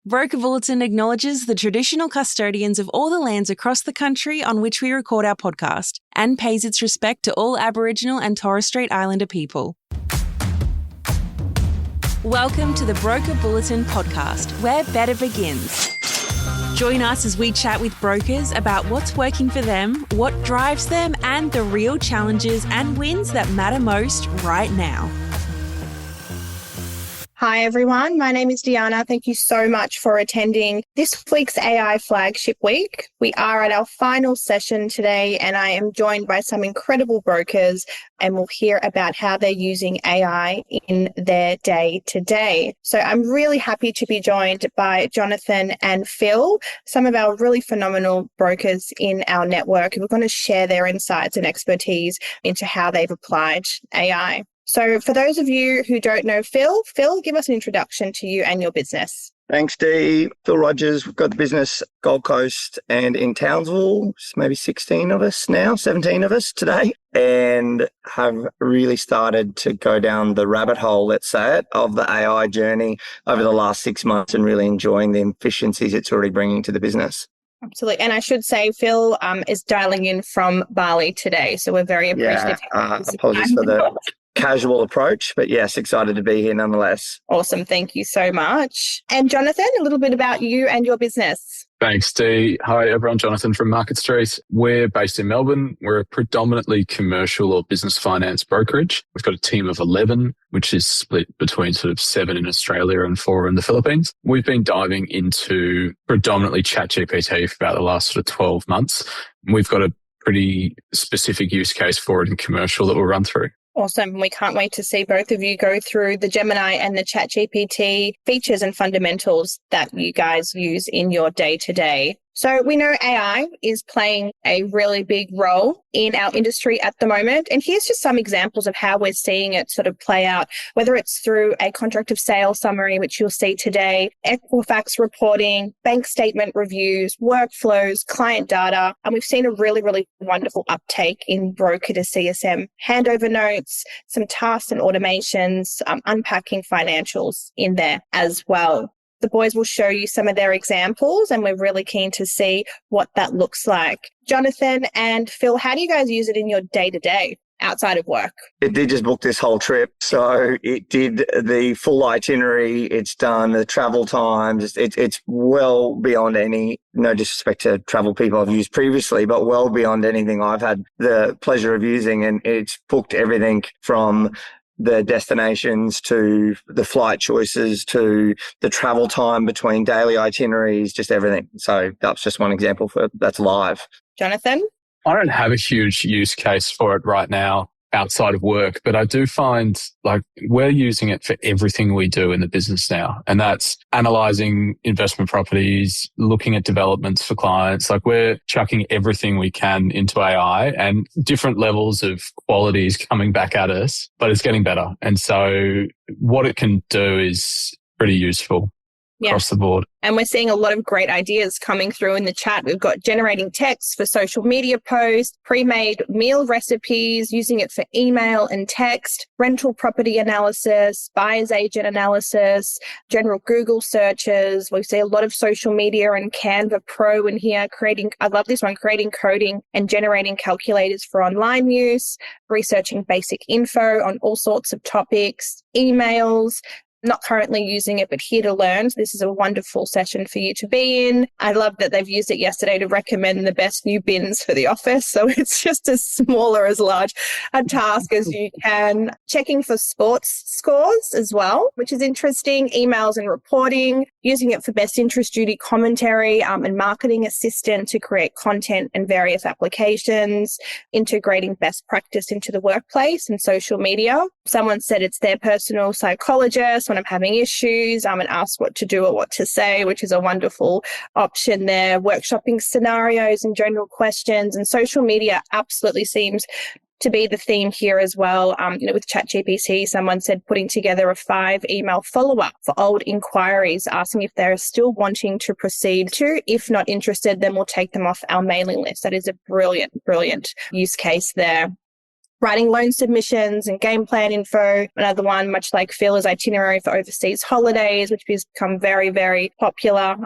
Broker Bulletin acknowledges the traditional custodians of all the lands across the country on which we record our podcast and pays its respect to all Aboriginal and Torres Strait Islander people. Welcome to the Broker Bulletin podcast, where better begins. Join us as we chat with brokers about what's working for them, what drives them, and the real challenges and wins that matter most right now. Hi everyone, my name is Deanna. Thank you so much for attending this week's AI Flagship Week. We are at our final session today and I am joined by some incredible brokers and we'll hear about how they're using AI in their day-to-day. So I'm really happy to be joined by Jonathan and Phil, some of our really phenomenal brokers in our network. We're going to share their insights and expertise into how they've applied AI. So for those of you who don't know Phil, give us an introduction to you and your business. Thanks, Dee. Phil Rogers. We've got the business Gold Coast and in Townsville, maybe 16 of us now, 17 of us today, and have really started to go down the rabbit hole, let's say it, of the AI journey over the last 6 months and really enjoying the efficiencies it's already bringing to the business. Absolutely. And I should say, Phil is dialing in from Bali today, so we're very appreciative. Apologies for the casual approach, but yes, excited to be here nonetheless. Awesome. Thank you so much. And Jonathan, a little bit about you and your business. Thanks, Dee. Hi, everyone. Jonathan from Market Street. We're based in Melbourne. We're a predominantly commercial or business finance brokerage. We've got a team of 11, which is split between sort of 7 in Australia and 4 in the Philippines. We've been diving into predominantly ChatGPT for about the last sort of 12 months. We've got a pretty specific use case for it in commercial that we'll run through. Awesome. We can't wait to see both of you go through the Gemini and the ChatGPT features and fundamentals that you guys use in your day-to-day. So we know AI is playing a really big role in our industry at the moment. And here's just some examples of how we're seeing it sort of play out, whether it's through a contract of sale summary, which you'll see today, Equifax reporting, bank statement reviews, workflows, client data. And we've seen a really, really wonderful uptake in broker to CSM handover notes, some tasks and automations, unpacking financials in there as well. The boys will show you some of their examples and we're really keen to see what that looks like. Jonathan and Phil, how do you guys use it in your day-to-day outside of work? It did just book this whole trip. So it did the full itinerary. It's done the travel times. It's well beyond any, no disrespect to travel people I've used previously, but well beyond anything I've had the pleasure of using. And it's booked everything from the destinations to the flight choices to the travel time between daily itineraries, just everything. So that's just one example that's live. Jonathan? I don't have a huge use case for it right now outside of work, but I do find like we're using it for everything we do in the business now. And that's analyzing investment properties, looking at developments for clients. Like we're chucking everything we can into AI and different levels of quality is coming back at us, but it's getting better. And so what it can do is pretty useful across the board. And we're seeing a lot of great ideas coming through in the chat. We've got generating text for social media posts, pre-made meal recipes, using it for email and text, rental property analysis, buyer's agent analysis, general Google searches. We see a lot of social media and Canva Pro in here creating coding and generating calculators for online use, researching basic info on all sorts of topics, emails. Not currently using it, but here to learn. So this is a wonderful session for you to be in. I love that they've used it yesterday to recommend the best new bins for the office. So it's just as small or as large a task as you can. Checking for sports scores as well, which is interesting. Emails and reporting, using it for best interest duty commentary and marketing assistant to create content and various applications, integrating best practice into the workplace and social media. Someone said it's their personal psychologist when I'm having issues and ask what to do or what to say, which is a wonderful option there. Workshopping scenarios and general questions, and social media absolutely seems to be the theme here as well. With ChatGPT, someone said putting together a 5-email follow-up for old inquiries, asking if they're still wanting to proceed to. If not interested, then we'll take them off our mailing list. That is a brilliant use case there. writing loan submissions and game plan info. Another one, much like Phil, is itinerary for overseas holidays, which has become very, very popular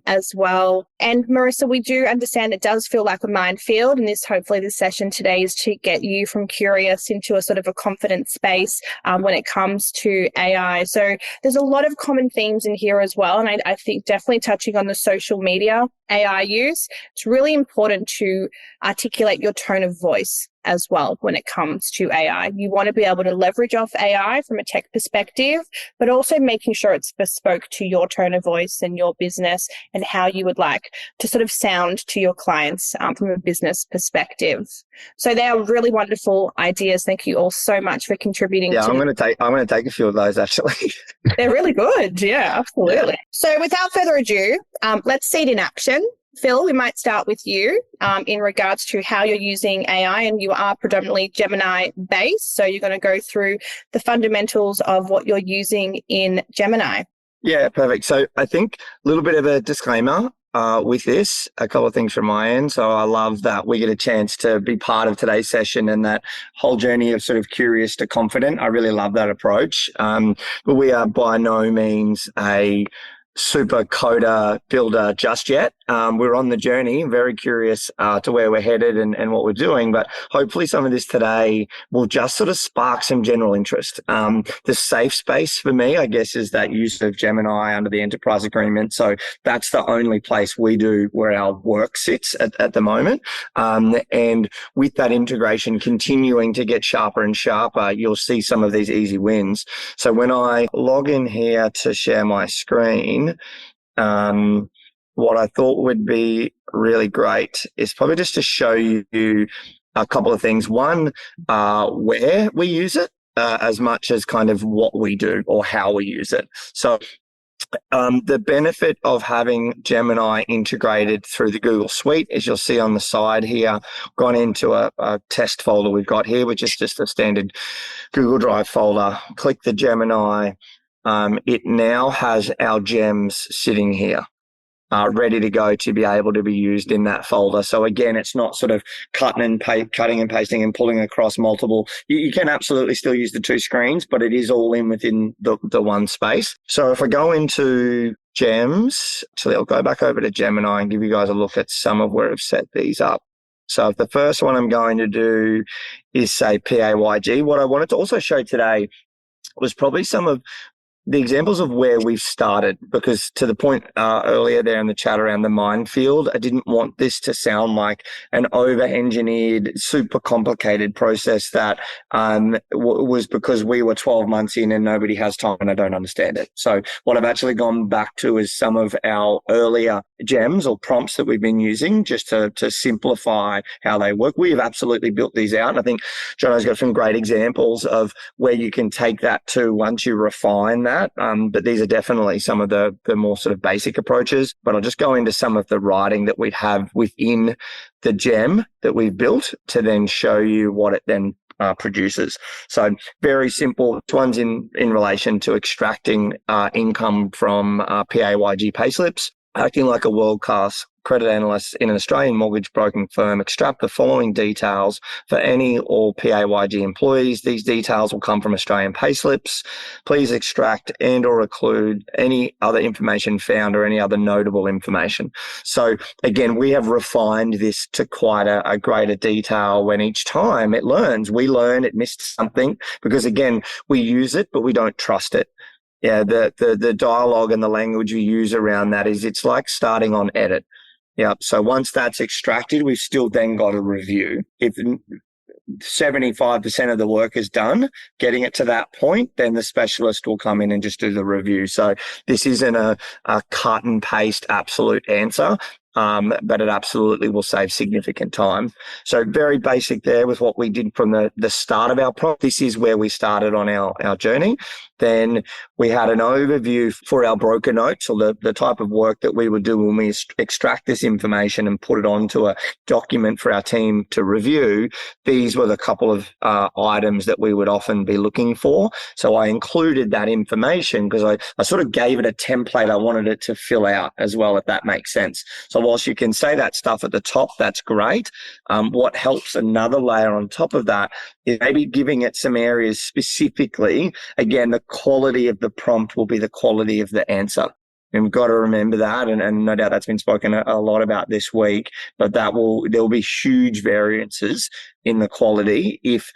as well. And Marissa, we do understand it does feel like a minefield, and hopefully this session today is to get you from curious into a sort of a confident space when it comes to AI. So there's a lot of common themes in here as well. And I think definitely touching on the social media AI use, it's really important to articulate your tone of voice as well when it comes to AI. You want to be able to leverage off AI from a tech perspective, but also making sure it's bespoke to your tone of voice and your business and how you would like to sort of sound to your clients from a business perspective. So they are really wonderful ideas. Thank you all so much for contributing. Yeah, I'm going to take a few of those actually. They're really good. Yeah, absolutely. So without further ado, let's see it in action. Phil, we might start with you in regards to how you're using AI, and you are predominantly Gemini based. So you're going to go through the fundamentals of what you're using in Gemini. Yeah, perfect. So I think a little bit of a disclaimer with this, a couple of things from my end. So I love that we get a chance to be part of today's session and that whole journey of sort of curious to confident. I really love that approach. But we are by no means a super coder builder just yet. We're on the journey, very curious to where we're headed and what we're doing, but hopefully some of this today will just sort of spark some general interest. The safe space for me, I guess, is that use of Gemini under the enterprise agreement. So that's the only place we do where our work sits at the moment. And with that integration continuing to get sharper and sharper, you'll see some of these easy wins. So when I log in here to share my screen, what I thought would be really great is probably just to show you a couple of things. One, where we use it as much as kind of what we do or how we use it. So the benefit of having Gemini integrated through the Google Suite, as you'll see on the side here, gone into a test folder we've got here, which is just a standard Google Drive folder. Click the Gemini. It now has our gems sitting here, ready to go to be able to be used in that folder. So again, it's not sort of cutting and pasting and pulling across multiple. You can absolutely still use the two screens, but it is all in within the one space. So if I go into gems, actually I'll go back over to Gemini and give you guys a look at some of where I've set these up. So if the first one I'm going to do is say PAYG, what I wanted to also show today was probably some of the examples of where we've started, because to the point earlier there in the chat around the minefield, I didn't want this to sound like an over-engineered, super complicated process that was because we were 12 months in and nobody has time and I don't understand it. So what I've actually gone back to is some of our earlier gems or prompts that we've been using just to simplify how they work. We have absolutely built these out. And I think Jono's got some great examples of where you can take that to once you refine that. But these are definitely some of the more sort of basic approaches. But I'll just go into some of the writing that we have within the gem that we've built to then show you what it then produces. So very simple. This one's in relation to extracting income from PAYG payslips. Acting like a world-class credit analyst in an Australian mortgage broking firm, extract the following details for any or PAYG employees. These details will come from Australian payslips. Please extract and or include any other information found or any other notable information. So again, we have refined this to quite a greater detail when each time it learns. We learn it missed something because again, we use it, but we don't trust it. Yeah, the dialogue and the language we use around that is it's like starting on edit. Yeah. So once that's extracted, we've still then got a review. If 75% of the work is done, getting it to that point, then the specialist will come in and just do the review. So this isn't a cut and paste absolute answer. But it absolutely will save significant time. So very basic there with what we did from the start of our prompt. This is where we started on our journey. Then we had an overview for our broker notes, or the type of work that we would do when we extract this information and put it onto a document for our team to review. These were the couple of items that we would often be looking for. So I included that information because I sort of gave it a template I wanted it to fill out as well, if that makes sense. So whilst you can say that stuff at the top, that's great. What helps another layer on top of that is maybe giving it some areas specifically. Again, the quality of the prompt will be the quality of the answer. And we've got to remember that, and no doubt that's been spoken a lot about this week, but there'll be huge variances in the quality if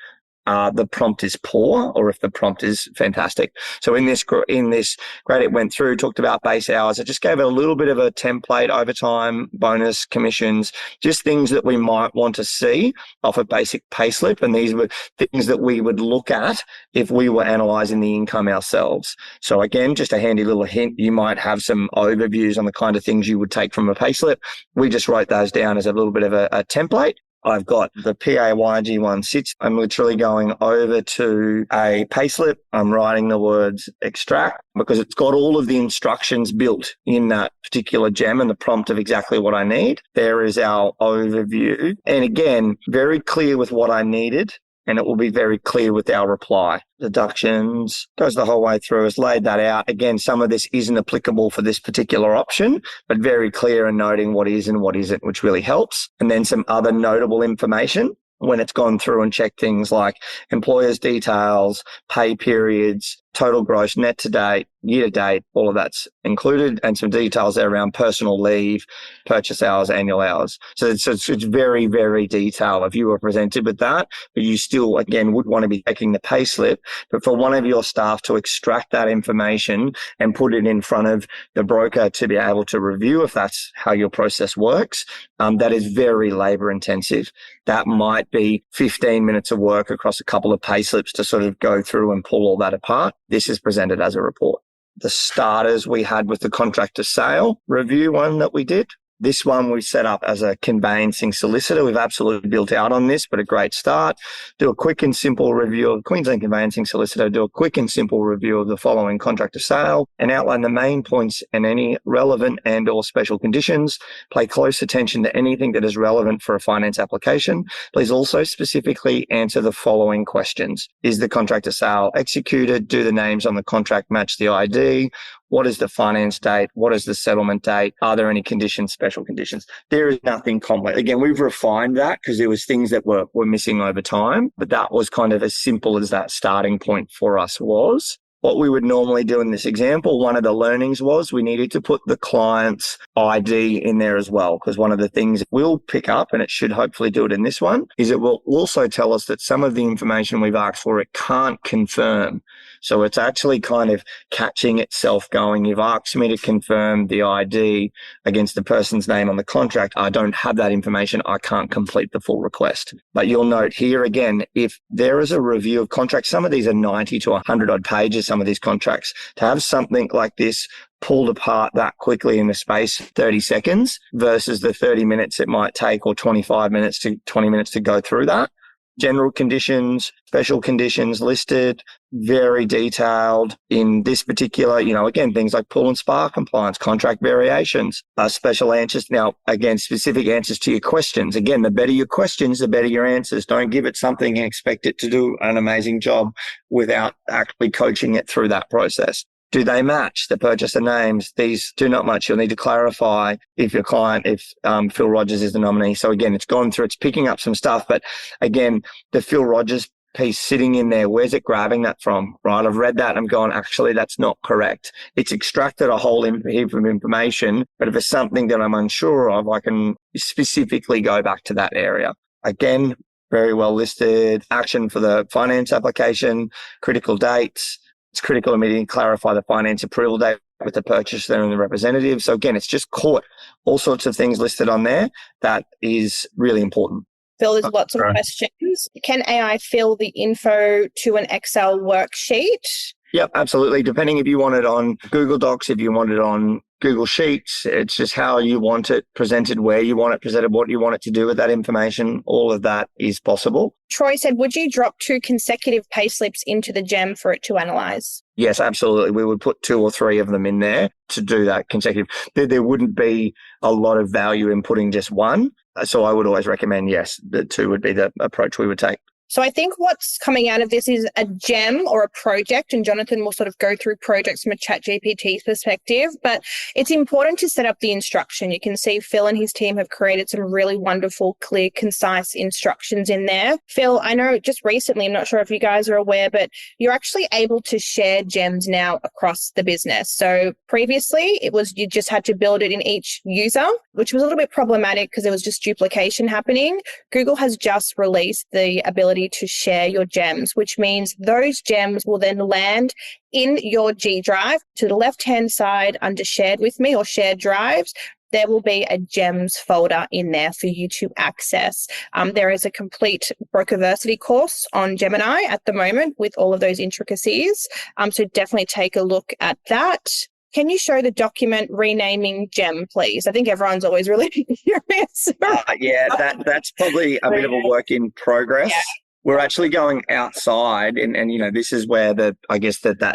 the prompt is poor or if the prompt is fantastic. So in this grade, it went through, talked about base hours. I just gave it a little bit of a template, overtime, bonus, commissions, just things that we might want to see off a basic payslip. And these were things that we would look at if we were analysing the income ourselves. So again, just a handy little hint, you might have some overviews on the kind of things you would take from a payslip. We just wrote those down as a little bit of a template. I've got the PAYG one sits. I'm literally going over to a payslip. I'm writing the words extract because it's got all of the instructions built in that particular gem and the prompt of exactly what I need. There is our overview. And again, very clear with what I needed. And it will be very clear with our reply. Deductions goes the whole way through, has laid that out. Again, some of this isn't applicable for this particular option, but very clear and noting what is and what isn't, which really helps. And then some other notable information when it's gone through and checked things like employers' details, pay periods, total gross, net to date, year to date, all of that's included, and some details there around personal leave, purchase hours, annual hours. So it's very, very detailed if you were presented with that, but you still, again, would want to be taking the pay slip. But for one of your staff to extract that information and put it in front of the broker to be able to review if that's how your process works, that is very labor intensive. That might be 15 minutes of work across a couple of pay slips to sort of go through and pull all that apart. This is presented as a report. The starters we had with the contract to sale review one that we did. This one we set up as a conveyancing solicitor. We've absolutely built out on this, but a great start. Do a quick and simple review of Queensland conveyancing solicitor. Do a quick and simple review of the following contract to sale and outline the main points and any relevant and or special conditions. Pay close attention to anything that is relevant for a finance application. Please also specifically answer the following questions. Is the contract to sale executed? Do the names on the contract match the ID? What is the finance date? What is the settlement date? Are there any conditions, special conditions? There is nothing complex. Again, we've refined that because there was things that were missing over time, but that was kind of as simple as that starting point for us was. What we would normally do in this example, one of the learnings was we needed to put the client's ID in there as well, because one of the things it will pick up, and it should hopefully do it in this one, is it will also tell us that some of the information we've asked for, it can't confirm. So it's actually kind of catching itself going, you've asked me to confirm the ID against the person's name on the contract. I don't have that information. I can't complete the full request. But you'll note here again, if there is a review of contracts, some of these are 90 to 100 odd pages, some of these contracts, to have something like this pulled apart that quickly in the space of 30 seconds versus the 30 minutes it might take or 25 minutes to 20 minutes to go through that. General conditions, special conditions listed, very detailed in this particular, again, things like pool and spa compliance, contract variations, special answers. Now, again, specific answers to your questions. Again, the better your questions, the better your answers. Don't give it something and expect it to do an amazing job without actually coaching it through that process. Do they match the purchaser names? These do not match. You'll need to clarify if your client, if Phil Rogers is the nominee. So again, it's gone through, it's picking up some stuff. But again, the Phil Rogers piece sitting in there, where's it grabbing that from, right? I've read that and I'm going, actually, that's not correct. It's extracted a whole heap of information, but if it's something that I'm unsure of, I can specifically go back to that area. Again, very well listed. Action for the finance application, critical dates. It's critical immediately clarify the finance approval date with the purchaser and the representative. So again, it's just caught all sorts of things listed on there. That is really important. Phil, there's lots of questions. Can AI fill the info to an Excel worksheet? Yep, absolutely. Depending if you want it on Google Docs, if you want it on Google Sheets, it's just how you want it presented, where you want it presented, what you want it to do with that information. All of that is possible. Troy said, would you drop 2 consecutive payslips into the gem for it to analyze? Yes, absolutely. We would put 2 or 3 of them in there to do that consecutive. There wouldn't be a lot of value in putting just one. So I would always recommend, yes, the 2 would be the approach we would take. So I think what's coming out of this is a gem or a project, and Jonathan will sort of go through projects from a ChatGPT perspective, but it's important to set up the instruction. You can see Phil and his team have created some really wonderful, clear, concise instructions in there. Phil, I know just recently, I'm not sure if you guys are aware, but you're actually able to share gems now across the business. So previously it was you just had to build it in each user, which was a little bit problematic because there was just duplication happening. Google has just released the ability to share your gems, which means those gems will then land in your G Drive. To the left-hand side under Shared With Me or Shared Drives, there will be a gems folder in there for you to access. There is a complete Brokerversity course on Gemini at the moment with all of those intricacies. So definitely take a look at that. Can you show the document renaming gem, please? I think everyone's always really curious. That's probably a bit of a work in progress. Yeah. We're actually going outside and you know, this is where that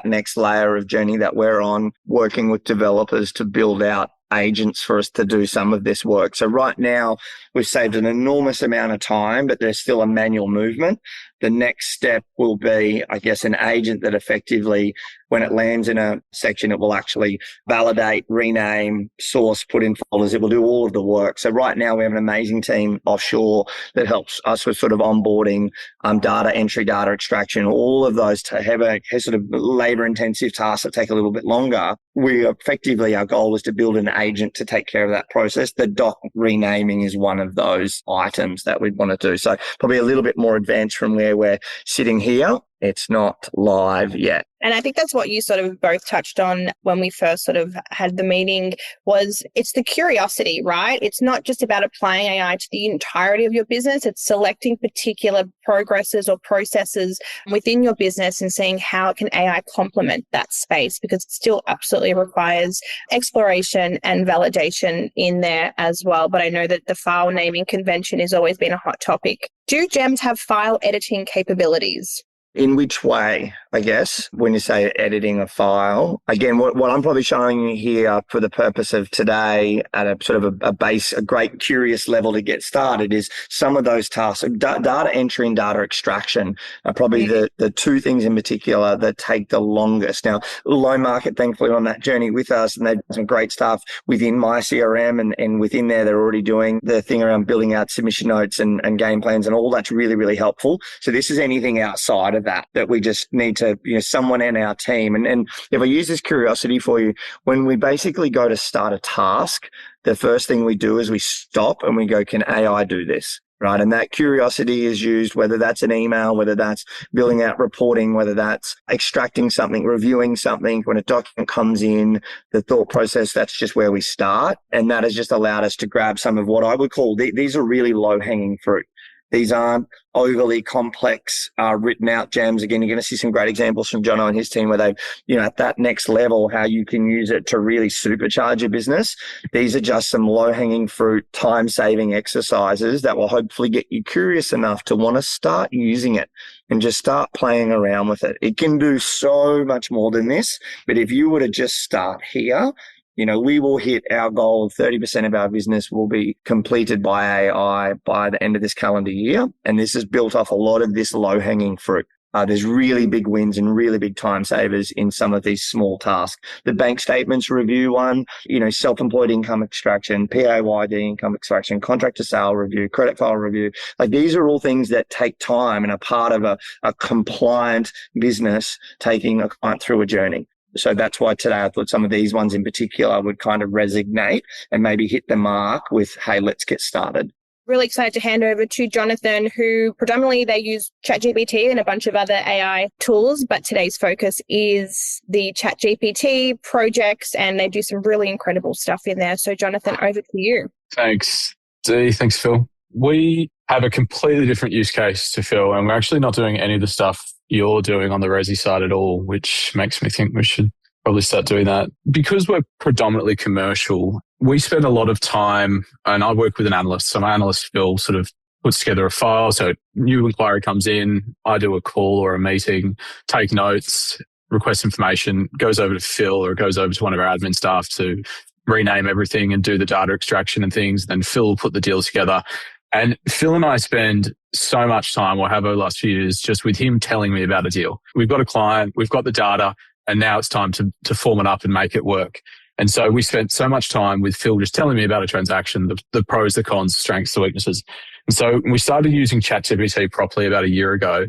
next layer of journey that we're on, working with developers to build out agents for us to do some of this work. So right now we've saved an enormous amount of time, but there's still a manual movement. The next step will be, I guess, an agent that effectively, when it lands in a section, it will actually validate, rename, source, put in folders. It will do all of the work. So right now we have an amazing team offshore that helps us with sort of onboarding, data entry, data extraction, all of those to have a sort of labor intensive tasks that take a little bit longer. Our goal is to build an agent to take care of that process. The doc renaming is one of those items that we'd want to do. So probably a little bit more advanced from where we're sitting here. It's not live yet. And I think that's what you sort of both touched on when we first sort of had the meeting was it's the curiosity, right? It's not just about applying AI to the entirety of your business. It's selecting particular progresses or processes within your business and seeing how can AI complement that space, because it still absolutely requires exploration and validation in there as well. But I know that the file naming convention has always been a hot topic. Do gems have file editing capabilities? In which way, I guess, when you say editing a file? Again, what I'm probably showing you here for the purpose of today at a sort of a great curious level to get started is some of those tasks. Data entry and data extraction are probably the two things in particular that take the longest. Now, Loan Market, thankfully, on that journey with us, and they've done some great stuff within my CRM and within there, they're already doing the thing around building out submission notes and game plans and all that's really, really helpful. So this is anything outside of that we just need to, someone in our team. And if I use this curiosity for you, when we basically go to start a task, the first thing we do is we stop and we go, can AI do this? Right. And that curiosity is used, whether that's an email, whether that's building out reporting, whether that's extracting something, reviewing something. When a document comes in, the thought process, that's just where we start. And that has just allowed us to grab some of what I would call, these are really low hanging fruit. These aren't overly complex, written out gems. Again, you're going to see some great examples from Jono and his team where they've, at that next level, how you can use it to really supercharge your business. These are just some low hanging fruit, time saving exercises that will hopefully get you curious enough to want to start using it and just start playing around with it. It can do so much more than this, but if you were to just start here, we will hit our goal of 30% of our business will be completed by AI by the end of this calendar year. And this is built off a lot of this low-hanging fruit. There's really big wins and really big time savers in some of these small tasks. The bank statements review one, self-employed income extraction, PAYG income extraction, contract to sale review, credit file review. Like these are all things that take time and are part of a compliant business taking a client through a journey. So that's why today I thought some of these ones in particular would kind of resonate and maybe hit the mark with, hey, let's get started. Really excited to hand over to Jonathan, who predominantly they use ChatGPT and a bunch of other AI tools, but today's focus is the ChatGPT projects, and they do some really incredible stuff in there. So Jonathan, over to you. Thanks, Dee. Thanks, Phil. We have a completely different use case to Phil, and we're actually not doing any of the stuff you're doing on the Resi side at all, which makes me think we should probably start doing that. Because we're predominantly commercial, we spend a lot of time, and I work with an analyst. So my analyst, Phil, sort of puts together a file. So new inquiry comes in, I do a call or a meeting, take notes, request information, goes over to Phil or it goes over to one of our admin staff to rename everything and do the data extraction and things. Then Phil will put the deal together. And Phil and I spend so much time, or have over the last few years, just with him telling me about a deal. We've got a client, we've got the data, and now it's time to form it up and make it work. And so we spent so much time with Phil just telling me about a transaction, the pros, the cons, strengths, the weaknesses. And so we started using ChatGPT properly about a year ago.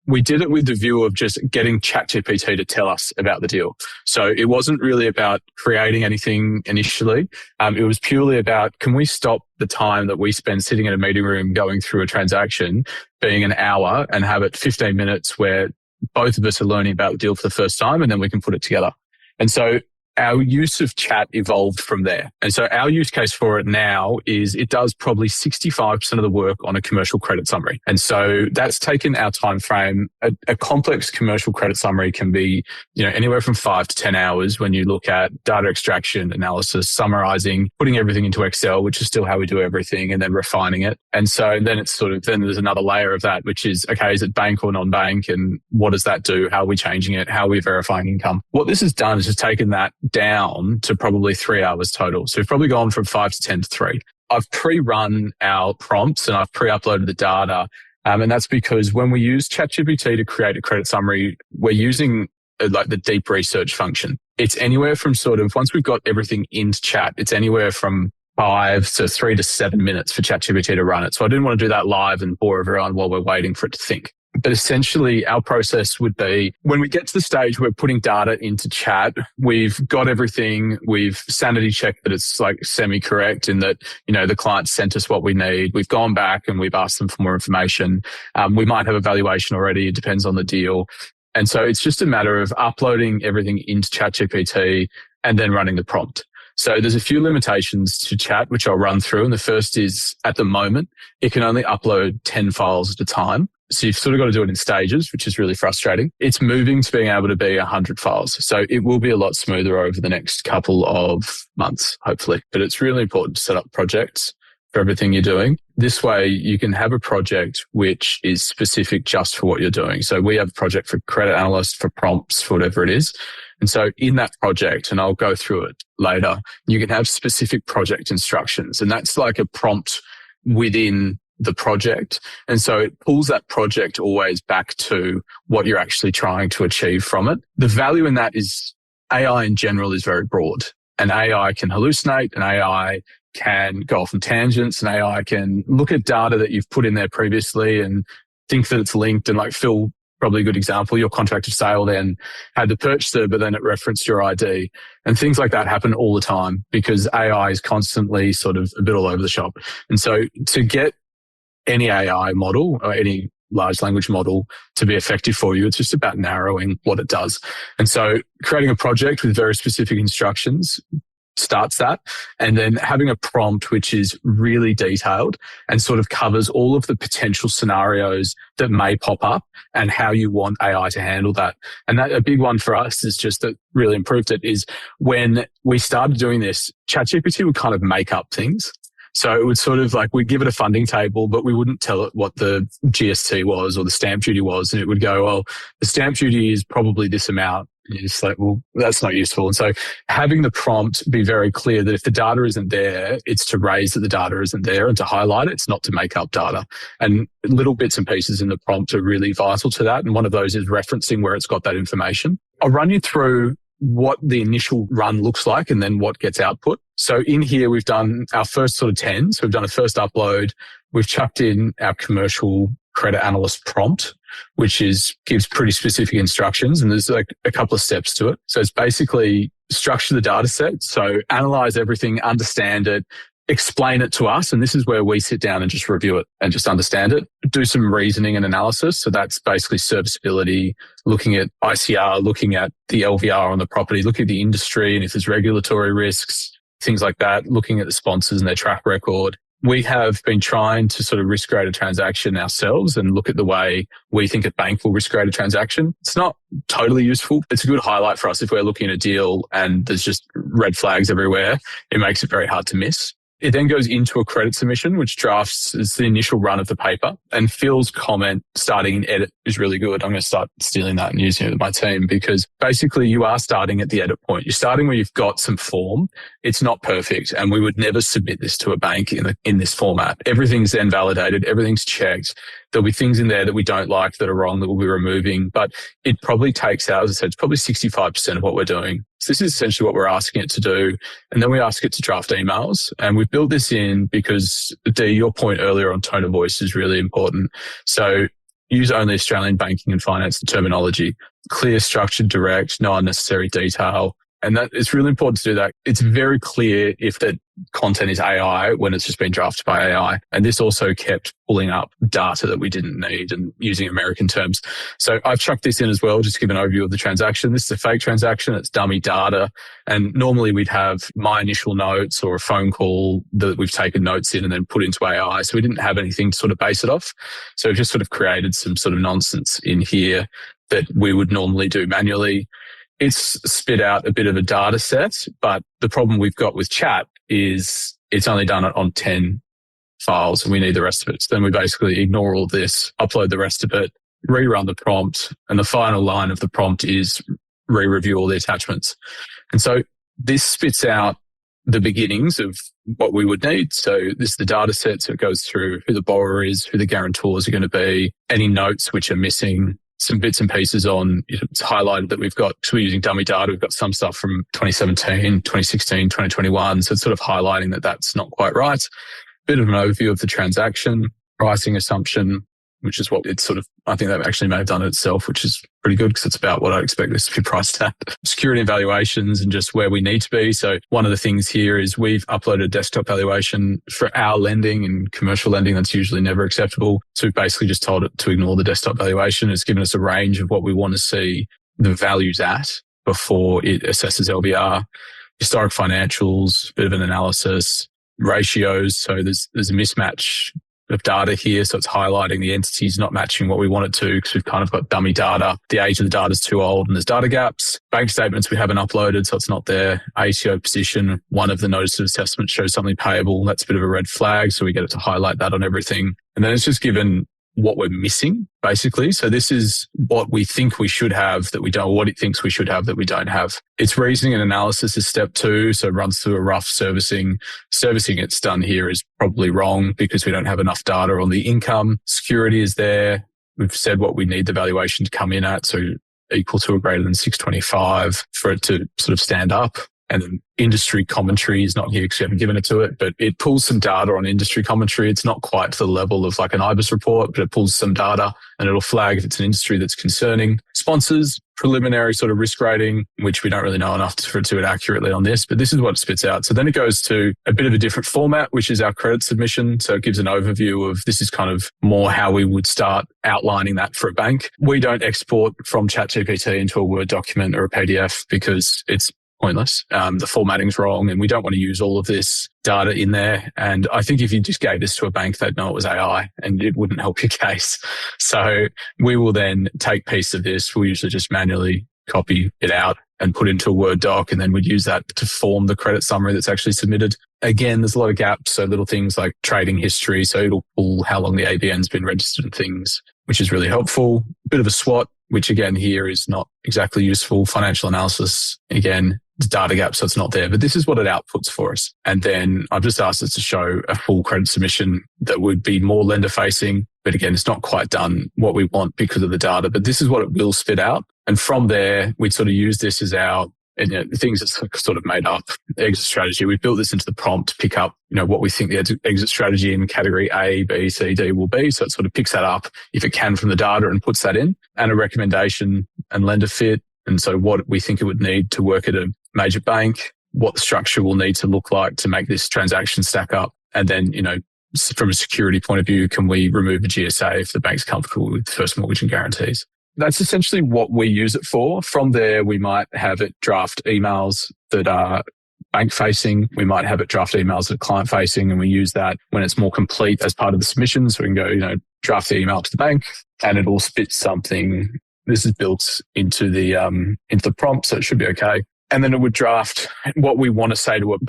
We did it with the view of just getting ChatGPT to tell us about the deal. So it wasn't really about creating anything initially. It was purely about, can we stop the time that we spend sitting in a meeting room going through a transaction being an hour and have it 15 minutes where both of us are learning about the deal for the first time, and then we can put it together. And so our use of chat evolved from there. And so our use case for it now is it does probably 65% of the work on a commercial credit summary. And so that's taken our time frame. A complex commercial credit summary can be, anywhere from 5 to 10 hours when you look at data extraction, analysis, summarizing, putting everything into Excel, which is still how we do everything, and then refining it. And so then it's then there's another layer of that, which is, okay, is it bank or non-bank? And what does that do? How are we changing it? How are we verifying income? What this has done is just taken that down to probably 3 hours total. So we've probably gone from 5 to 10 to 3. I've pre-run our prompts and I've pre-uploaded the data. And that's because when we use ChatGPT to create a credit summary, we're using like the deep research function. It's anywhere from once we've got everything into chat, it's anywhere from 5 to 3 to 7 minutes for ChatGPT to run it. So I didn't want to do that live and bore everyone while we're waiting for it to think. But essentially, our process would be when we get to the stage where we're putting data into chat, we've got everything, we've sanity checked that it's like semi-correct in that, the client sent us what we need. We've gone back and we've asked them for more information. We might have a valuation already. It depends on the deal. And so it's just a matter of uploading everything into ChatGPT and then running the prompt. So there's a few limitations to chat, which I'll run through. And the first is, at the moment, it can only upload 10 files at a time. So you've sort of got to do it in stages, which is really frustrating. It's moving to being able to be 100 files. So it will be a lot smoother over the next couple of months, hopefully. But it's really important to set up projects for everything you're doing. This way, you can have a project which is specific just for what you're doing. So we have a project for credit analysts, for prompts, for whatever it is. And so in that project, and I'll go through it later, you can have specific project instructions. And that's like a prompt within the project. And so it pulls that project always back to what you're actually trying to achieve from it. The value in that is AI in general is very broad, and AI can hallucinate, and AI can go off on tangents, and AI can look at data that you've put in there previously and think that it's linked. And like Phil, probably a good example, your contract of sale then had the purchaser, but then it referenced your ID. And things like that happen all the time because AI is constantly sort of a bit all over the shop. And so to get any AI model or any large language model to be effective for you, it's just about narrowing what it does. And so creating a project with very specific instructions starts that, and then having a prompt which is really detailed and sort of covers all of the potential scenarios that may pop up and how you want AI to handle that. And that a big one for us is just that really improved it is when we started doing this, ChatGPT would kind of make up things. So it would sort of like, we'd give it a funding table, but we wouldn't tell it what the GST was or the stamp duty was. And it would go, well, the stamp duty is probably this amount. And you're just like, well, that's not useful. And so having the prompt be very clear that if the data isn't there, it's to raise that the data isn't there and to highlight it. It's not to make up data. And little bits and pieces in the prompt are really vital to that. And one of those is referencing where it's got that information. I'll run you through what the initial run looks like and then what gets output. So in here, we've done our first sort of 10. So we've done a first upload. We've chucked in our commercial credit analyst prompt, which gives pretty specific instructions. And there's like a couple of steps to it. So it's basically structure the data set. So analyze everything, understand it, explain it to us. And this is where we sit down and just review it and just understand it. Do some reasoning and analysis. So that's basically serviceability, looking at ICR, looking at the LVR on the property, looking at the industry and if there's regulatory risks, things like that, looking at the sponsors and their track record. We have been trying to sort of risk grade a transaction ourselves and look at the way we think a bank will risk grade a transaction. It's not totally useful. It's a good highlight for us if we're looking at a deal and there's just red flags everywhere. It makes it very hard to miss. It then goes into a credit submission, which drafts is the initial run of the paper. And Phil's comment starting in edit is really good. I'm going to start stealing that and using it with my team, because basically you are starting at the edit point. You're starting where you've got some form. It's not perfect. And we would never submit this to a bank in this format. Everything's then validated. Everything's checked. There'll be things in there that we don't like that are wrong that we'll be removing. But it probably takes out, as I said, it's probably 65% of what we're doing. So this is essentially what we're asking it to do. And then we ask it to draft emails. And we've built this in because, Dee, your point earlier on tone of voice is really important. So use only Australian banking and finance terminology. Clear, structured, direct, no unnecessary detail. And that it's really important to do that. It's very clear if the content is AI when it's just been drafted by AI. And this also kept pulling up data that we didn't need and using American terms. So I've chucked this in as well, just to give an overview of the transaction. This is a fake transaction. It's dummy data. And normally we'd have my initial notes or a phone call that we've taken notes in and then put into AI. So we didn't have anything to sort of base it off. So we've just sort of created some sort of nonsense in here that we would normally do manually. It's spit out a bit of a data set, but the problem we've got with chat is it's only done it on 10 files and we need the rest of it. So then we basically ignore all this, upload the rest of it, rerun the prompt, and the final line of the prompt is re-review all the attachments. And so this spits out the beginnings of what we would need. So this is the data set. So it goes through who the borrower is, who the guarantors are going to be, any notes which are missing, some bits and pieces on, it's highlighted that we've got, because we're using dummy data, we've got some stuff from 2017, 2016, 2021. So it's sort of highlighting that that's not quite right. Bit of an overview of the transaction, pricing assumption, which is what it's sort of, I think that actually may have done it itself, which is pretty good because it's about what I expect this to be priced at. Security evaluations and just where we need to be. So one of the things here is we've uploaded a desktop valuation for our lending and commercial lending. That's usually never acceptable. So we've basically just told it to ignore the desktop valuation. It's given us a range of what we want to see the values at before it assesses LVR. Historic financials, bit of an analysis, ratios. So there's a mismatch of data here. So it's highlighting the entities not matching what we want it to because we've kind of got dummy data. The age of the data is too old and there's data gaps. Bank statements we haven't uploaded, so it's not there. ATO position, one of the notice of assessment shows something payable. That's a bit of a red flag. So we get it to highlight that on everything. And then it's just given what we're missing, basically. So this is what we think we should have that we don't, or what it thinks we should have that we don't have. Its reasoning and analysis is step 2. So it runs through a rough servicing. Servicing it's done here is probably wrong because we don't have enough data on the income. Security is there. We've said what we need the valuation to come in at. So equal to or greater than 625 for it to sort of stand up. And then industry commentary is not here because we haven't given it to it, but it pulls some data on industry commentary. It's not quite to the level of like an IBIS report, but it pulls some data and it'll flag if it's an industry that's concerning. Sponsors, preliminary sort of risk rating, which we don't really know enough for it to it accurately on this, but this is what it spits out. So then it goes to a bit of a different format, which is our credit submission. So it gives an overview of this is kind of more how we would start outlining that for a bank. We don't export from ChatGPT into a Word document or a PDF because it's pointless. The formatting's wrong and we don't want to use all of this data in there. And I think if you just gave this to a bank, they'd know it was AI and it wouldn't help your case. So we will then take piece of this. We'll usually just manually copy it out and put into a Word doc. And then we'd use that to form the credit summary that's actually submitted. Again, there's a lot of gaps. So little things like trading history. So it'll pull how long the ABN's been registered and things, which is really helpful. A bit of a SWOT, which again here is not exactly useful. Financial analysis, again, the data gap, so it's not there, but this is what it outputs for us. And then I've just asked it to show a full credit submission that would be more lender facing. But again, it's not quite done what we want because of the data, but this is what it will spit out. And from there, we'd sort of use this as our, and the things that's sort of made up exit strategy. We built this into the prompt to pick up, what we think the exit strategy in category A, B, C, D will be. So it sort of picks that up if it can from the data and puts that in, and a recommendation and lender fit. And so what we think it would need to work at a major bank, what the structure will need to look like to make this transaction stack up. And then, from a security point of view, can we remove a GSA if the bank's comfortable with first mortgage and guarantees? That's essentially what we use it for. From there, we might have it draft emails that are bank facing. We might have it draft emails that are client facing, and we use that when it's more complete as part of the submission. So we can go, draft the email to the bank and it'll spit something. This is built into the prompt, so it should be okay. And then it would draft what we want to say to a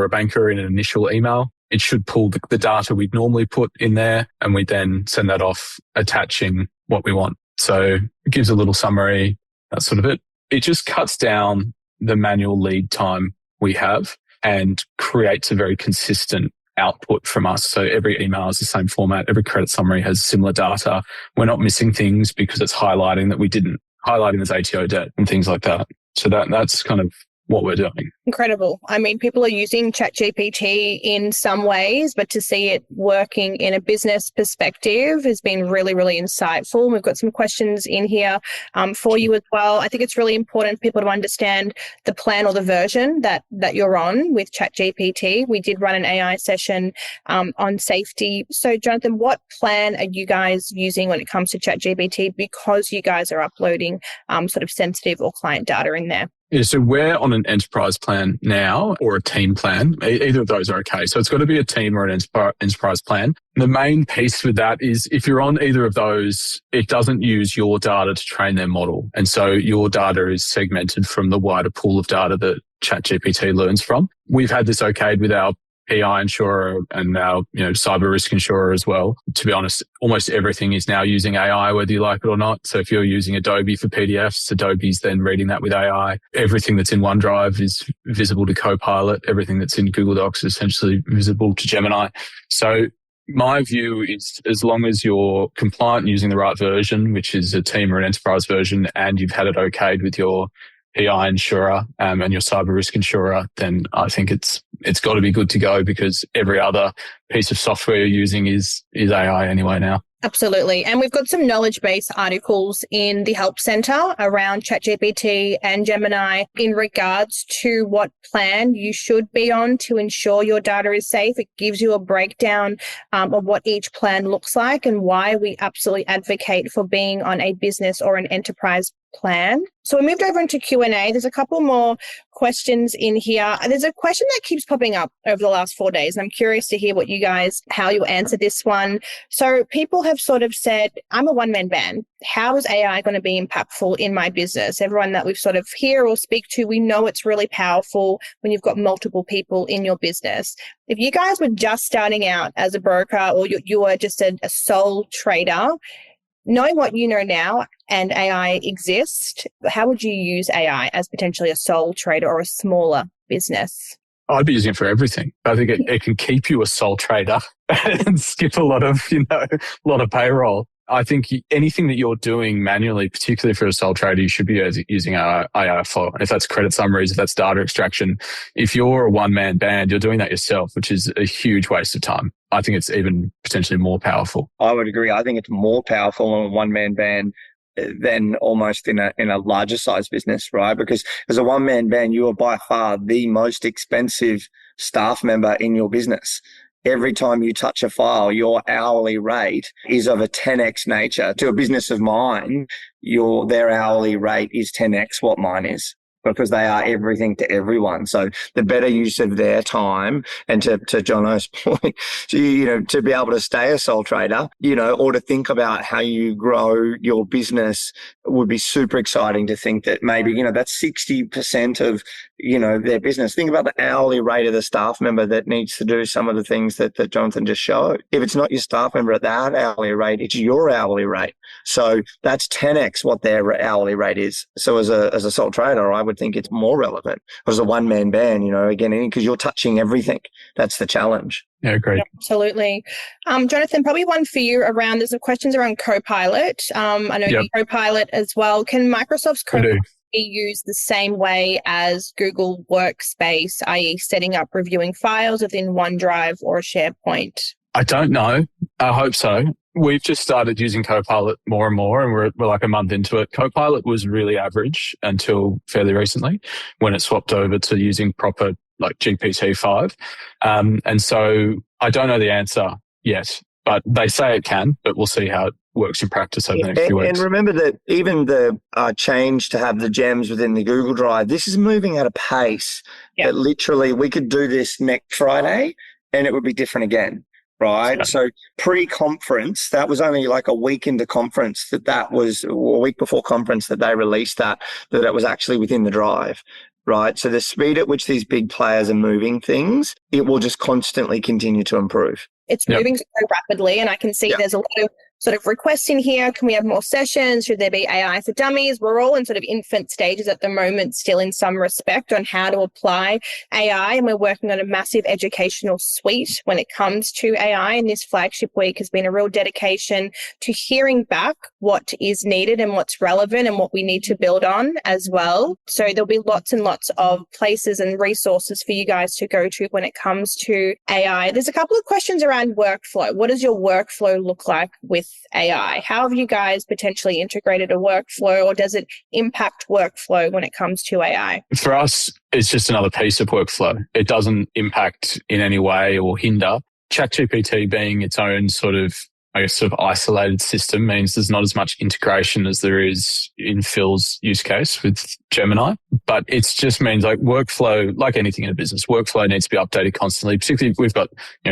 banker in an initial email. it should pull the data we'd normally put in there, and we then send that off attaching what we want. So it gives a little summary, that's sort of it. It just cuts down the manual lead time we have and creates a very consistent output from us. So every email is the same format. Every credit summary has similar data. We're not missing things because it's highlighting that we didn't, highlighting as ATO debt and things like that. So that's kind of what we're doing. Incredible. I mean, people are using ChatGPT in some ways, but to see it working in a business perspective has been really, really insightful. We've got some questions in here for you as well. I think it's really important for people to understand the plan or the version that you're on with ChatGPT. We did run an AI session on safety. So, Jonathan, what plan are you guys using when it comes to ChatGPT, because you guys are uploading sort of sensitive or client data in there? Yeah, so we're on an enterprise plan now, or a team plan. Either of those are okay. So it's got to be a team or an enterprise plan. The main piece with that is if you're on either of those, it doesn't use your data to train their model. And so your data is segmented from the wider pool of data that ChatGPT learns from. We've had this okayed with our PI insurer and our cyber risk insurer as well. To be honest, almost everything is now using AI, whether you like it or not. So if you're using Adobe for PDFs, Adobe's then reading that with AI. Everything that's in OneDrive is visible to Copilot. Everything that's in Google Docs is essentially visible to Gemini. So my view is, as long as you're compliant and using the right version, which is a team or an enterprise version, and you've had it okayed with your PI insurer and your cyber risk insurer, then I think it's got to be good to go, because every other piece of software you're using is AI anyway now. Absolutely. And we've got some knowledge-based articles in the Help Center around ChatGPT and Gemini in regards to what plan you should be on to ensure your data is safe. It gives you a breakdown of what each plan looks like and why we absolutely advocate for being on a business or an enterprise plan. So we moved over into Q&A. There's a couple more questions in here. There's a question that keeps popping up over the last 4 days, and I'm curious to hear how you answer this one. So people have sort of said, I'm a one-man band. How is AI going to be impactful in my business? Everyone that we've sort of hear or speak to, we know it's really powerful when you've got multiple people in your business. If you guys were just starting out as a broker, or you were just a sole trader, knowing what you know now and AI exists, how would you use AI as potentially a sole trader or a smaller business? I'd be using it for everything. I think it can keep you a sole trader and skip a lot of payroll. I think anything that you're doing manually, particularly for a sole trader, you should be using AI for. If that's credit summaries, if that's data extraction, if you're a one-man band, you're doing that yourself, which is a huge waste of time. I think it's even potentially more powerful. I would agree. I think it's more powerful on a one-man band than almost in a larger size business, right? Because as a one-man band, you are by far the most expensive staff member in your business. Every time you touch a file, your hourly rate is of a 10x nature. To a business of mine, their hourly rate is 10x what mine is, because they are everything to everyone. So the better use of their time, and to Jono's point, to be able to stay a sole trader, or to think about how you grow your business would be super exciting. To think that maybe, that's 60% of, their business. Think about the hourly rate of the staff member that needs to do some of the things that Jonathan just showed. If it's not your staff member at that hourly rate, it's your hourly rate. So that's 10x what their hourly rate is. So as a sole trader, I would think it's more relevant. As a one-man band, again, because you're touching everything. That's the challenge. Yeah, great. Yeah, absolutely. Jonathan, probably one for you there's some questions around Copilot. I know you Copilot as well. Can Microsoft's Copilot be used the same way as Google Workspace, i.e. setting up reviewing files within OneDrive or SharePoint? I don't know. I hope so. We've just started using Copilot more and more, and we're like a month into it. Copilot was really average until fairly recently, when it swapped over to using proper like GPT-5. And so I don't know the answer yet, but they say it can, but we'll see how it works in practice over the next few weeks. And remember that even the change to have the gems within the Google Drive, this is moving at a pace that literally we could do this next Friday and it would be different again. Right. So pre-conference, that was only like a week into conference that was, or a week before conference that they released that was actually within the drive. right? So the speed at which these big players are moving things, it will just constantly continue to improve. It's moving so rapidly, and I can see there's a lot of sort of requests in here. Can we have more sessions? Should there be AI for dummies? We're all in sort of infant stages at the moment, still in some respect, on how to apply AI. And we're working on a massive educational suite when it comes to AI. And this flagship week has been a real dedication to hearing back what is needed and what's relevant and what we need to build on as well. So there'll be lots and lots of places and resources for you guys to go to when it comes to AI. There's a couple of questions around workflow. What does your workflow look like with AI? How have you guys potentially integrated a workflow, or does it impact workflow when it comes to AI? For us, it's just another piece of workflow. It doesn't impact in any way or hinder. ChatGPT being its own sort of isolated system means there's not as much integration as there is in Phil's use case with Gemini. But it just means like workflow, like anything in a business, workflow needs to be updated constantly. Particularly, we've got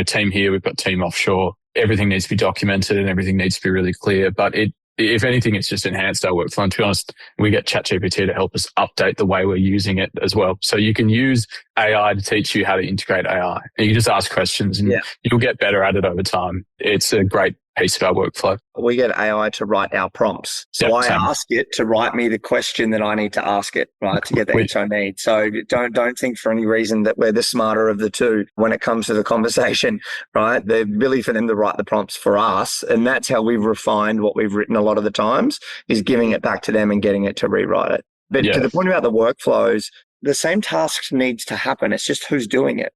team here, we've got team offshore. Everything needs to be documented and everything needs to be really clear. But if anything, it's just enhanced our workflow. And to be honest, we get ChatGPT to help us update the way we're using it as well. So you can use AI to teach you how to integrate AI. And you just ask questions and you'll get better at it over time. It's a great piece of our workflow. We get AI to write our prompts. So I ask it to write me the question that I need to ask it, right, to get the answer I need. So don't think for any reason that we're the smarter of the two when it comes to the conversation, right? They're really for them to write the prompts for us. And that's how we've refined what we've written a lot of the times, is giving it back to them and getting it to rewrite it. But to the point about the workflows, the same tasks needs to happen. It's just who's doing it.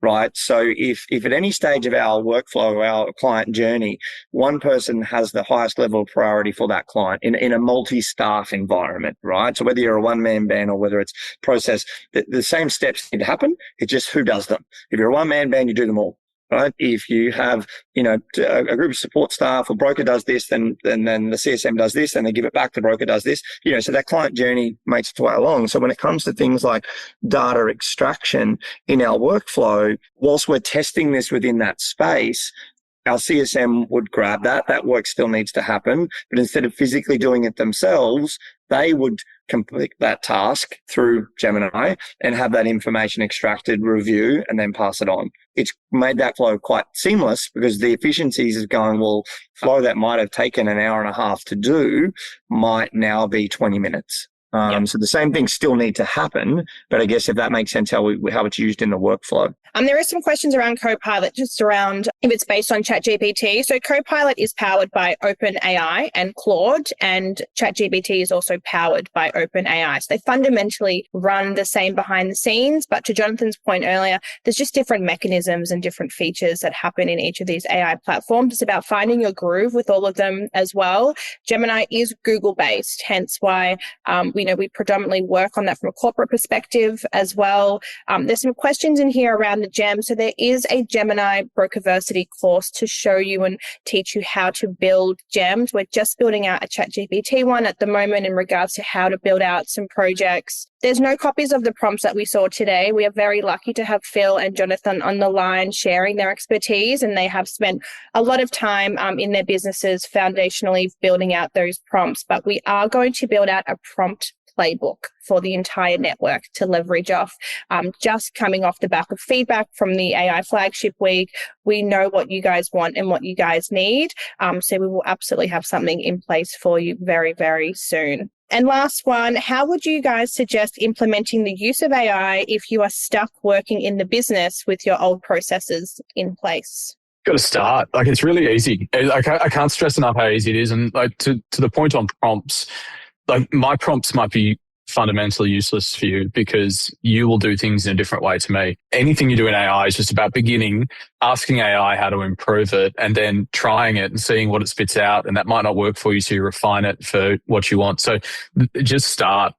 Right. So if at any stage of our workflow, our client journey, one person has the highest level of priority for that client in a multi-staff environment, right? So whether you're a one-man band or whether it's process, the same steps need to happen. It's just who does them. If you're a one-man band, you do them all. Right. If you have, a group of support staff, or broker does this, then the CSM does this, and they give it back, the broker does this, so that client journey makes its way along. So when it comes to things like data extraction in our workflow, whilst we're testing this within that space, our CSM would grab that. That work still needs to happen. But instead of physically doing it themselves, they would complete that task through Gemini and have that information extracted, review, and then pass it on. It's made that flow quite seamless because the efficiencies is going, flow that might have taken an hour and a half to do might now be 20 minutes. So the same things still need to happen, but I guess if that makes sense, how it's used in the workflow. There are some questions around Copilot, just around if it's based on ChatGPT. So Copilot is powered by OpenAI and Claude, and ChatGPT is also powered by OpenAI. So they fundamentally run the same behind the scenes. But to Jonathan's point earlier, there's just different mechanisms and different features that happen in each of these AI platforms. It's about finding your groove with all of them as well. Gemini is Google-based, hence why we predominantly work on that from a corporate perspective as well. There's some questions in here around the gem. So there is a Gemini Brokerversity course to show you and teach you how to build gems. We're just building out a ChatGPT one at the moment in regards to how to build out some projects. There's no copies of the prompts that we saw today. We are very lucky to have Phil and Jonathan on the line sharing their expertise, and they have spent a lot of time in their businesses foundationally building out those prompts. But we are going to build out a prompt playbook for the entire network to leverage off. Just coming off the back of feedback from the AI flagship week, we know what you guys want and what you guys need. So we will absolutely have something in place for you very, very soon. And last one, how would you guys suggest implementing the use of AI if you are stuck working in the business with your old processes in place? Got to start. It's really easy. I can't stress enough how easy it is. And to the point on prompts, my prompts might be fundamentally useless for you because you will do things in a different way to me. Anything you do in AI is just about beginning, asking AI how to improve it, and then trying it and seeing what it spits out. And that might not work for you, so you refine it for what you want. So just start.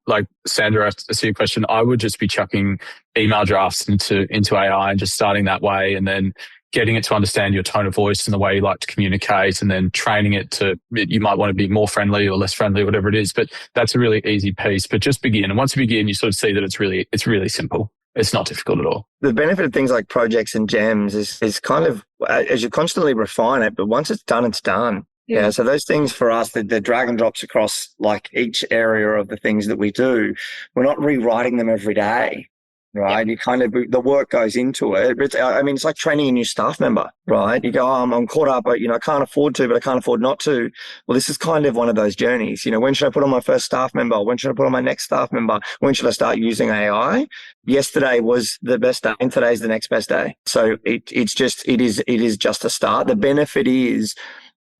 Sandra, I see your question. I would just be chucking email drafts into AI and just starting that way, and then getting it to understand your tone of voice and the way you like to communicate, and then training it to, you might want to be more friendly or less friendly, whatever it is. But that's a really easy piece. But just begin. And once you begin, you sort of see that it's really simple. It's not difficult at all. The benefit of things like projects and gems is kind of, as you constantly refine it, but once it's done, it's done. Yeah. So those things for us, the drag and drops across like each area of the things that we do, we're not rewriting them every day. Right. You kind of, the work goes into it. But it's like training a new staff member, right? You go, I'm caught up, but, I can't afford to, but I can't afford not to. Well, this is kind of one of those journeys. When should I put on my first staff member? When should I put on my next staff member? When should I start using AI? Yesterday was the best day and today's the next best day. So it is just a start. The benefit is,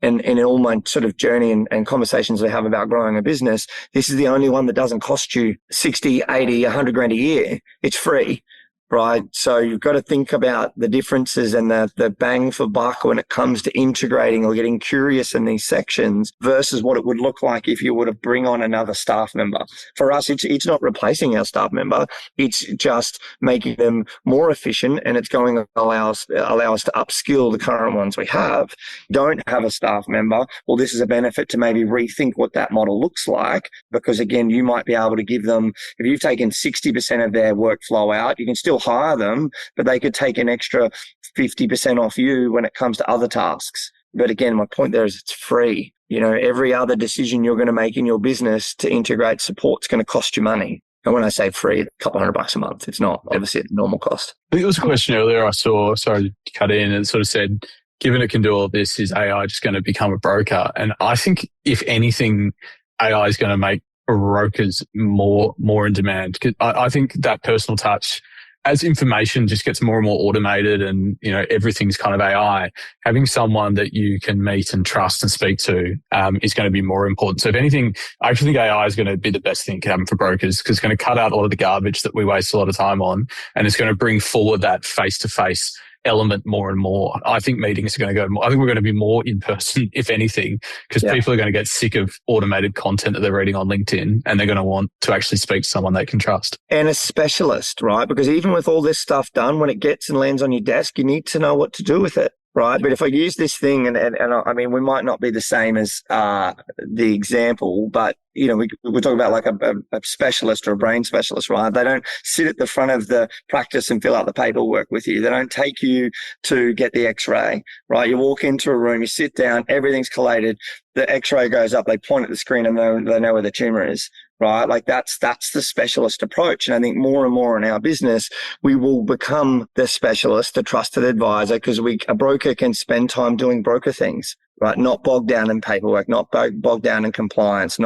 and in all my sort of journey and conversations we have about growing a business, this is the only one that doesn't cost you 60, 80, 100 grand a year. It's free, right? So you've got to think about the differences and the bang for buck when it comes to integrating or getting curious in these sections versus what it would look like if you were to bring on another staff member. For us, it's not replacing our staff member. It's just making them more efficient, and it's going to allow us to upskill the current ones we have. Don't have a staff member. Well, this is a benefit to maybe rethink what that model looks like, because again, you might be able to give them, if you've taken 60% of their workflow out, you can still hire them, but they could take an extra 50% off you when it comes to other tasks. But again, my point there is it's free. Every other decision you're going to make in your business to integrate support is going to cost you money. And when I say free, a couple $100 a month, it's not obviously at normal cost. I think there was a question earlier I saw, sorry to cut in, and it sort of said, given it can do all of this, is AI just going to become a broker? And I think if anything, AI is going to make brokers more in demand. Because I think that personal touch, as information just gets more and more automated and, everything's kind of AI, having someone that you can meet and trust and speak to is going to be more important. So if anything, I actually think AI is going to be the best thing that can happen for brokers, because it's going to cut out a lot of the garbage that we waste a lot of time on, and it's going to bring forward that face-to-face element more and more. I think meetings are going to go more. I think we're going to be more in person, if anything, because people are going to get sick of automated content that they're reading on LinkedIn, and they're going to want to actually speak to someone they can trust. And a specialist, right? Because even with all this stuff done, when it gets and lands on your desk, you need to know what to do with it. Right. But if I use this thing, and I mean, we might not be the same as the example, but, we're talking about like a specialist or a brain specialist, right? They don't sit at the front of the practice and fill out the paperwork with you. They don't take you to get the x-ray, right? You walk into a room, you sit down, everything's collated. The x-ray goes up, they point at the screen and they know where the tumor is, right? Like that's the specialist approach. And I think more and more in our business, we will become the specialist, the trusted advisor, because a broker can spend time doing broker things, right? Not bogged down in paperwork, not bogged down in compliance,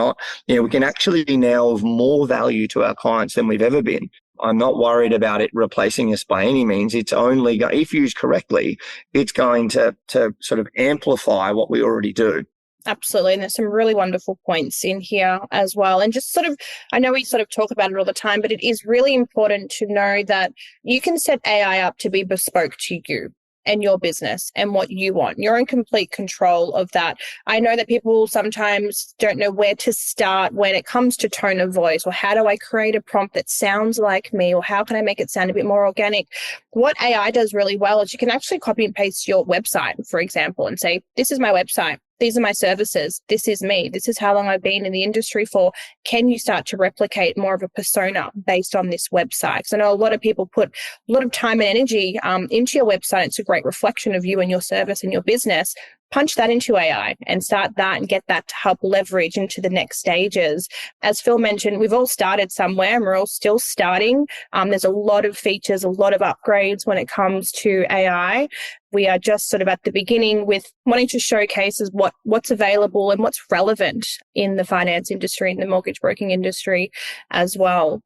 we can actually be now of more value to our clients than we've ever been. I'm not worried about it replacing us by any means. It's only, if used correctly, it's going to sort of amplify what we already do. Absolutely. And there's some really wonderful points in here as well. And just sort of, I know we sort of talk about it all the time, but it is really important to know that you can set AI up to be bespoke to you and your business and what you want. You're in complete control of that. I know that people sometimes don't know where to start when it comes to tone of voice, or how do I create a prompt that sounds like me, or how can I make it sound a bit more organic? What AI does really well is you can actually copy and paste your website, for example, and say, this is my website. These are my services. This is me. This is how long I've been in the industry for. Can you start to replicate more of a persona based on this website? Because I know a lot of people put a lot of time and energy into your website. It's a great reflection of you and your service and your business. Punch that into AI and start that and get that to help leverage into the next stages. As Phil mentioned, we've all started somewhere and we're all still starting. There's a lot of features, a lot of upgrades when it comes to AI. We are just sort of at the beginning with wanting to showcase what's available and what's relevant in the finance industry and the mortgage broking industry as well.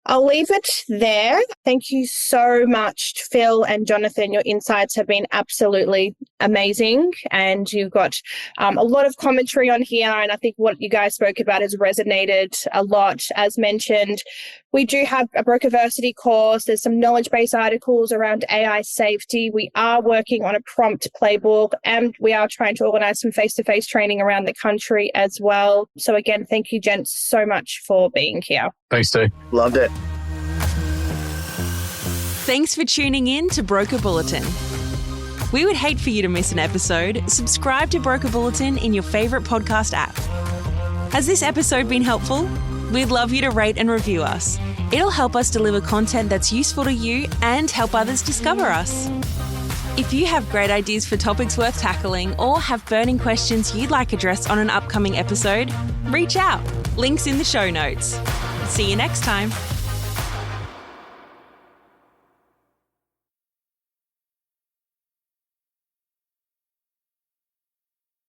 I'll leave it there. Thank you so much, Phil and Jonathan. Your insights have been absolutely amazing. And you've got a lot of commentary on here. And I think what you guys spoke about has resonated a lot. As mentioned, we do have a Brokerversity course. There's some knowledge-based articles around AI safety. We are working on a prompt playbook, and we are trying to organize some face-to-face training around the country as well. So again, thank you, gents, so much for being here. Thanks, Dave. Loved it. Thanks for tuning in to Broker Bulletin. We would hate for you to miss an episode. Subscribe to Broker Bulletin in your favourite podcast app. Has this episode been helpful? We'd love you to rate and review us. It'll help us deliver content that's useful to you and help others discover us. If you have great ideas for topics worth tackling or have burning questions you'd like addressed on an upcoming episode, reach out. Links in the show notes. See you next time.